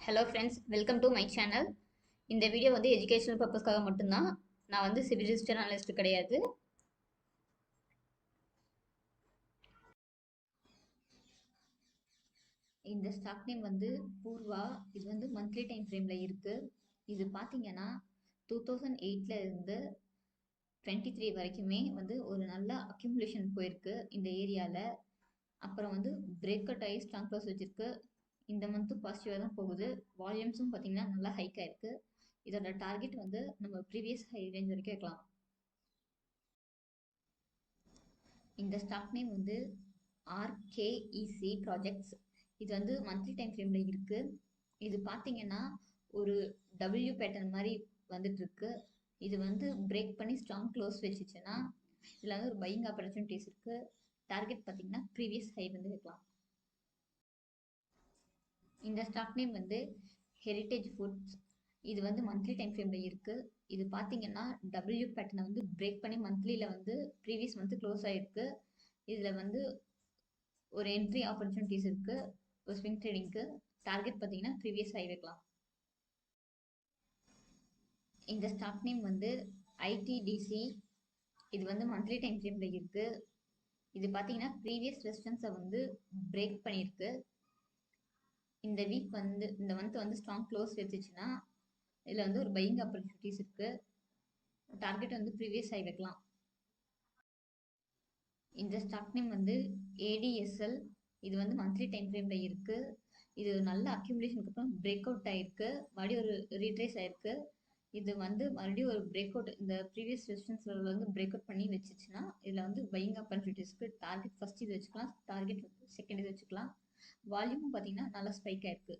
Hello friends, welcome to my channel. இந்த video வந்து educational பர்பஸ்க்காக மட்டும்தான். நான் வந்து சிவில் ரிஜிஸ்டர் அனலிஸ்ட் கிடையாது. இந்த ஸ்டாக் நேம் வந்து பூர்வா. இது வந்து மந்த்லி டைம் ஃப்ரேமில் இருக்குது. இது பார்த்தீங்கன்னா 2008 இருந்து 23 வரைக்குமே வந்து ஒரு நல்ல அக்யூமுலேஷன் போயிருக்கு இந்த ஏரியாவில். அப்புறம் வந்து பிரேக் அவுட் ஆகி ஸ்ட்ராங் க்ளோஸ் வச்சிருக்கு. இந்த மந்த்தும் பாசிட்டிவாக தான் போகுது. வால்யூம்ஸும் பார்த்தீங்கன்னா நல்லா ஹைக் ஆயிருக்கு. இதோட டார்கெட் வந்து நம்ம ப்ரீவியஸ் ஹை ரேஞ்ச் வரைக்கும் வைக்கலாம். இந்த ஸ்டாக் நேம் வந்து ஆர்கேஇசி ப்ராஜெக்ட்ஸ். இது வந்து மந்த்லி டைம் ஃப்ரேமில் இருக்குது. இது பார்த்தீங்கன்னா ஒரு டபிள்யூ பேட்டர்ன் மாதிரி வந்துட்டு இருக்கு. இது வந்து பிரேக் பண்ணி ஸ்ட்ராங் க்ளோஸ் வச்சுச்சுன்னா இதில் வந்து ஒரு பையிங் ஆப்பர்ச்சுனிட்டிஸ் இருக்குது. டார்கெட் பார்த்தீங்கன்னா ப்ரீவியஸ் ஹை வந்து வைக்கலாம். இந்த ஸ்டாக் நேம் வந்து ஹெரிட்டேஜ் ஃபுட்ஸ். இது வந்து மந்த்லி டைம் ஃப்ரேமில் இருக்குது. இது பார்த்தீங்கன்னா டபிள்யூ பேட்டர்னை வந்து பிரேக் பண்ணி மந்த்லியில் வந்து ப்ரீவியஸ் மந்த்து க்ளோஸ் ஆகிருக்கு. இதில் வந்து ஒரு என்ட்ரி ஆப்பர்ச்சுனிட்டிஸ் இருக்குது ஒரு ஸ்விங் ட்ரேடிங்க்கு. டார்கெட் பார்த்தீங்கன்னா ப்ரீவியஸ் ஹை வைக்கலாம். இந்த ஸ்டாக் நேம் வந்து ஐடிடிசி. இது வந்து மந்த்லி டைம் ஃப்ரேமில் இருக்குது. இது பார்த்தீங்கன்னா ப்ரீவியஸ் ரெசிஸ்டன்ஸை வந்து பிரேக் பண்ணியிருக்கு. இந்த வீக் வந்து இந்த மந்த் வந்து ஸ்ட்ராங் க்ளோஸ் வச்சுச்சுன்னா இதில் வந்து ஒரு பையிங் ஆப்பர்ச்சுனிட்டிஸ் இருக்குது. டார்கெட் வந்து ப்ரீவியஸ் ஹை வைக்கலாம். இந்த ஸ்டாக் நேம் வந்து ஏடிஎஸ்எல். இது வந்து மந்த்லி டைம் ஃப்ரேமில் இருக்குது. இது ஒரு நல்ல அக்யூமுலேஷனுக்கு அப்புறம் பிரேக் அவுட் ஆகிருக்கு. மறுபடியும் ஒரு ரீட்ரேஸ் ஆகிருக்கு. இது வந்து மறுபடியும் ஒரு பிரேக் அவுட் இந்த ப்ரீவியஸ் ரெசிஸ்டன்ஸ் லெவல் வந்து பிரேக் அவுட் பண்ணி வச்சுச்சுன்னா இதில் வந்து பையிங் ஆப்பர்ச்சுனிட்டிஸ்க்கு டார்கெட் ஃபர்ஸ்ட் இது வச்சுக்கலாம், டார்கெட் வந்து செகண்ட் இது வச்சுக்கலாம். வால்யூமும் பார்த்தீங்கன்னா நல்லா ஸ்பைக் ஆயிருக்கு.